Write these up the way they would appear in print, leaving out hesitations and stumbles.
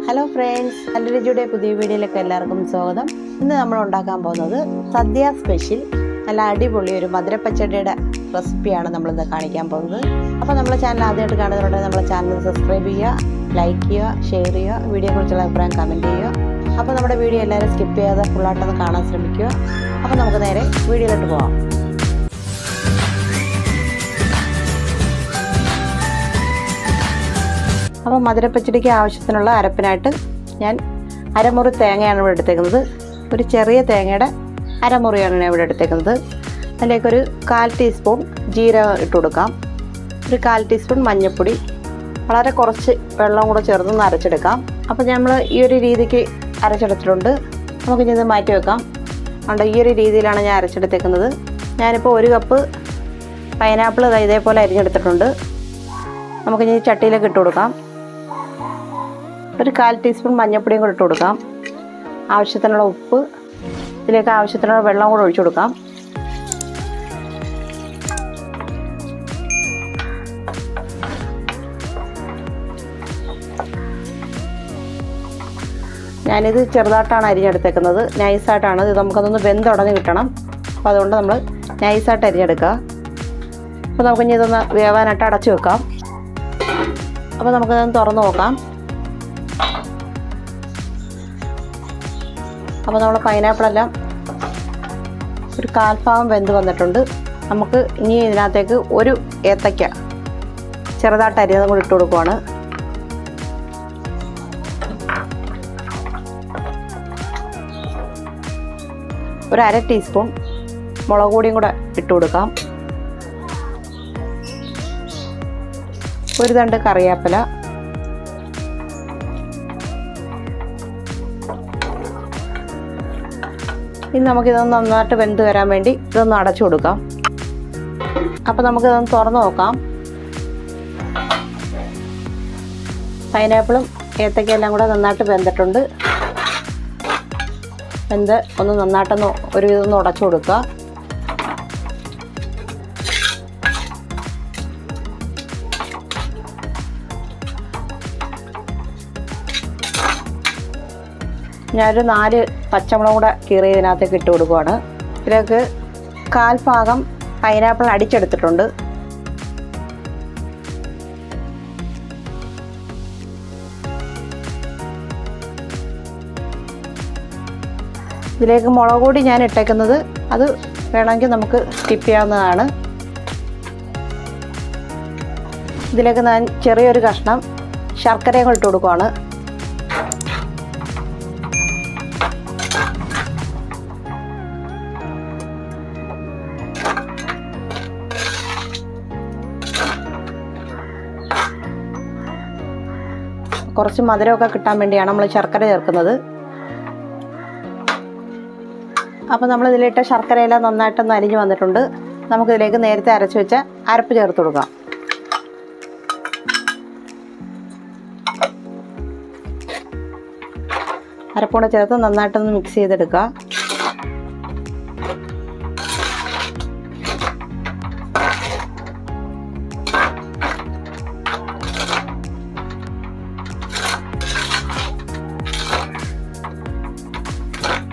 Hello friends, നല്ല രുചിയുടെ പുതിയ വീഡിയോയിലേക്ക് എല്ലാവർക്കും സ്വാഗതം. ഇന്ന് നമ്മൾ ഉണ്ടാക്കാൻ പോകുന്നത് സദ്യ സ്പെഷ്യൽ നല്ല അടിപൊളി ഒരു മധുരപ്പച്ചടിയുടെ റെസിപ്പിയാണ് നമ്മളിന്ന് കാണിക്കാൻ പോകുന്നത്. അപ്പോൾ നമ്മുടെ ചാനൽ ആദ്യമായിട്ട് കാണുന്നവരുണ്ടെങ്കിൽ നമ്മുടെ ചാനൽ സബ്സ്ക്രൈബ് ചെയ്യുക, ലൈക്ക് ചെയ്യുക, ഷെയർ ചെയ്യുക, വീഡിയോയെക്കുറിച്ചുള്ള അഭിപ്രായം കമൻറ്റ് ചെയ്യുക. അപ്പോൾ നമ്മുടെ വീഡിയോ എല്ലാവരും സ്കിപ്പ് ചെയ്യാതെ ഫുള്ളായിട്ടൊന്ന് കാണാൻ ശ്രമിക്കുക. അപ്പോൾ നമുക്ക് നേരെ വീഡിയോയിലോട്ട് പോകാം. അപ്പോൾ മധുരപ്പച്ചടിക്ക് ആവശ്യത്തിനുള്ള അരപ്പിനായിട്ട് ഞാൻ അരമുറി തേങ്ങയാണ് ഇവിടെ എടുത്തേക്കുന്നത്. ഒരു ചെറിയ തേങ്ങയുടെ അരമുറിയാണ് ഞാൻ ഇവിടെ എടുത്തേക്കുന്നത്. അതിലേക്കൊരു 1/4 ടീസ്പൂൺ ജീരകം ഇട്ട് കൊടുക്കാം. ഒരു 1/4 ടീസ്പൂൺ മഞ്ഞൾപ്പൊടി, വളരെ കുറച്ച് വെള്ളം കൂടെ ചേർന്ന് അരച്ചെടുക്കാം. അപ്പോൾ നമ്മൾ ഈ ഒരു രീതിക്ക് അരച്ചെടുത്തിട്ടുണ്ട്. നമുക്കിനി ഇത് മാറ്റി വെക്കാം. അതുകൊണ്ട് ഈ ഒരു രീതിയിലാണ് ഞാൻ അരച്ചെടുത്തേക്കുന്നത്. ഞാനിപ്പോൾ 1 കപ്പ് പൈനാപ്പിൾ ഇതേപോലെ അരിഞ്ഞെടുത്തിട്ടുണ്ട്. നമുക്കിനി ചട്ടിയിലേക്ക് ഇട്ട് കൊടുക്കാം. ഒരു 1/4 ടീസ്പൂൺ മഞ്ഞൾപ്പൊടിയും കൂടെ ഇട്ട് കൊടുക്കാം. ആവശ്യത്തിനുള്ള ഉപ്പ്, ഇതിലേക്ക് ആവശ്യത്തിനുള്ള വെള്ളം കൂടെ ഒഴിച്ചു കൊടുക്കാം. ഞാനിത് ചെറുതായിട്ടാണ് അരിഞ്ഞെടുത്തേക്കുന്നത്, നൈസായിട്ടാണ്. ഇത് നമുക്കതൊന്ന് വെന്തുടഞ്ഞ് കിട്ടണം. അപ്പോൾ അതുകൊണ്ട് നമ്മൾ നൈസായിട്ട് അരിഞ്ഞെടുക്കുക. അപ്പോൾ നമുക്കിനി ഇതൊന്ന് വേവാനായിട്ട് അടച്ചു വെക്കാം. അപ്പോൾ നമുക്കിതൊന്ന് തുറന്ന് നോക്കാം. അപ്പോൾ നമ്മൾ പൈനാപ്പിളെല്ലാം ഒരു 1/4 ഭാഗം വെന്ത് വന്നിട്ടുണ്ട്. നമുക്ക് ഇനി ഇതിനകത്തേക്ക് ഒരു ഏത്തയ്ക്ക ചെറുതായിട്ട് അരിഞ്ഞതും കൂടി ഇട്ട് കൊടുക്കുവാണ്. ഒരു 1/2 ടീസ്പൂൺ മുളക് പൊടിയും കൂടെ ഇട്ട് കൊടുക്കാം. ഒരു തണ്ട് കറിവേപ്പില, ഇനി നമുക്കിതൊന്ന് നന്നായിട്ട് വെന്ത് വരാൻ വേണ്ടി ഇതൊന്ന് അടച്ചു കൊടുക്കാം. അപ്പോൾ നമുക്കിതൊന്ന് തുറന്ന് നോക്കാം. പൈനാപ്പിളും ഏത്തയ്ക്കയെല്ലാം കൂടെ നന്നായിട്ട് വെന്തിട്ടുണ്ട്. വെന്ത് ഒന്ന് നന്നായിട്ടൊന്ന് ഒരു ഇതൊന്ന് ഉടച്ചു കൊടുക്കുക. ഞാനൊരു 4 പച്ചമുളക് കൂടെ കീറി ഇതിനകത്തേക്ക് ഇട്ട് കൊടുക്കുവാണ്. ഇതിലേക്ക് 1/4 ഭാഗം പൈനാപ്പിൾ അടിച്ചെടുത്തിട്ടുണ്ട്. ഇതിലേക്ക് മുളക് പൊടി ഞാൻ ഇട്ടേക്കുന്നത് അത് വേണമെങ്കിൽ നമുക്ക് സ്കിപ്പ് ചെയ്യാവുന്നതാണ്. ഇതിലേക്ക് ഞാൻ ചെറിയൊരു കഷ്ണം ശർക്കരയും കൂടി ഇട്ട് കൊടുക്കുവാണ്. കുറച്ച് മധുരമൊക്കെ കിട്ടാൻ വേണ്ടിയാണ് നമ്മൾ ശർക്കര ചേർക്കുന്നത്. അപ്പോൾ നമ്മൾ ഇതിലിട്ട ശർക്കരയെല്ലാം നന്നായിട്ടൊന്ന് അരിഞ്ഞ് വന്നിട്ടുണ്ട്. നമുക്കിതിലേക്ക് നേരത്തെ അരച്ച് വെച്ച അരപ്പ് ചേർത്ത് കൊടുക്കാം. അരപ്പൂടെ ചേർത്ത് നന്നായിട്ടൊന്ന് മിക്സ് ചെയ്തെടുക്കുക.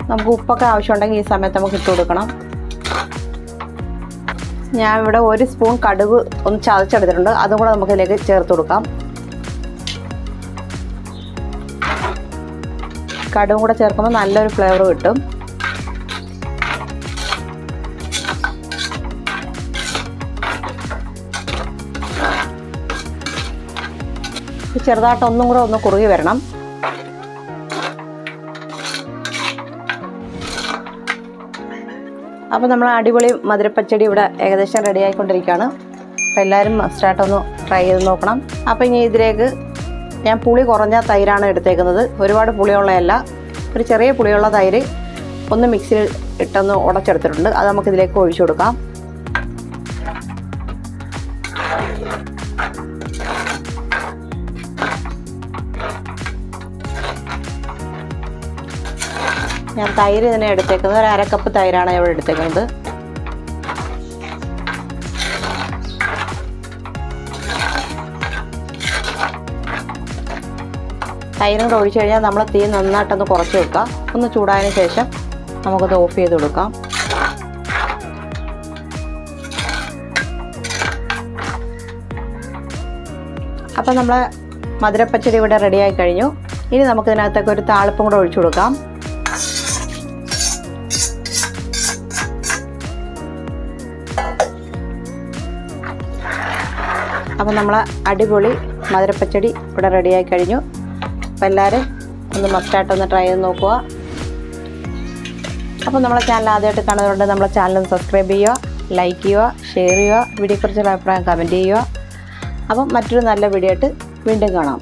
നമുക്ക് ഉപ്പൊക്കെ ആവശ്യമുണ്ടെങ്കിൽ ഈ സമയത്ത് നമുക്ക് ഇട്ട് കൊടുക്കണം. ഞാൻ ഇവിടെ 1 സ്പൂൺ കടുക് ഒന്ന് ചതച്ചെടുത്തിട്ടുണ്ട്. അതും കൂടെ നമുക്ക് ഇതിലേക്ക് ചേർത്ത് കൊടുക്കാം. കടുകും കൂടെ ചേർക്കുമ്പോൾ നല്ലൊരു ഫ്ലേവർ കിട്ടും. ചെറുതായിട്ട് ഒന്നും കൂടെ ഒന്ന് കുറുകി വരണം. അപ്പോൾ നമ്മൾ അടിപൊളി മധുരപ്പച്ചടി ഇവിടെ ഏകദേശം റെഡി ആയിക്കൊണ്ടിരിക്കുകയാണ്. അപ്പോൾ എല്ലാവരും മസ്റ്റായിട്ടൊന്ന് ട്രൈ ചെയ്ത് നോക്കണം. അപ്പോൾ ഇനി ഇതിലേക്ക് ഞാൻ പുളി കുറഞ്ഞ തൈരാണ് എടുത്തേക്കുന്നത്. ഒരുപാട് പുളിയുള്ളതല്ല, ഒരു ചെറിയ പുളിയുള്ള തൈര് ഒന്ന് മിക്സിയിൽ ഇട്ടൊന്ന് ഉടച്ചെടുത്തിട്ടുണ്ട്. അത് നമുക്കിതിലേക്ക് ഒഴിച്ചു കൊടുക്കാം. ഞാൻ തൈര് തന്നെ എടുത്തേക്കുന്നത്. ഒരു 1/2 കപ്പ് തൈരാണ് ഇവിടെ എടുത്തേക്കുന്നത്. തൈരും കൂടെ ഒഴിച്ച് കഴിഞ്ഞാൽ നമ്മൾ തീ നന്നായിട്ടൊന്ന് കുറച്ച് വെക്കുക. ഒന്ന് ചൂടായതിന് ശേഷം നമുക്കത് ഓഫ് ചെയ്ത് കൊടുക്കാം. അപ്പോൾ നമ്മളെ മധുരപ്പച്ചടി ഇവിടെ റെഡിയായി കഴിഞ്ഞു. ഇനി നമുക്കിതിനകത്തൊക്കെ ഒരു താളിപ്പും കൂടെ ഒഴിച്ചു കൊടുക്കാം. അപ്പോൾ നമ്മളെ അടിപൊളി മധുരപ്പച്ചടി ഇവിടെ റെഡിയായി കഴിഞ്ഞു. അപ്പോൾ എല്ലാവരും ഒന്ന് മസ്റ്റായിട്ടൊന്ന് ട്രൈ ചെയ്ത് നോക്കുക. അപ്പോൾ നമ്മളെ ചാനൽ ആദ്യമായിട്ട് കാണുന്നതുകൊണ്ട് നമ്മളെ ചാനൽ സബ്സ്ക്രൈബ് ചെയ്യുക, ലൈക്ക് ചെയ്യുക, ഷെയർ ചെയ്യുക, വീഡിയോയെക്കുറിച്ചുള്ള അഭിപ്രായം കമൻറ്റ് ചെയ്യുക. അപ്പം മറ്റൊരു നല്ല വീഡിയോ ആയിട്ട് വീണ്ടും കാണാം.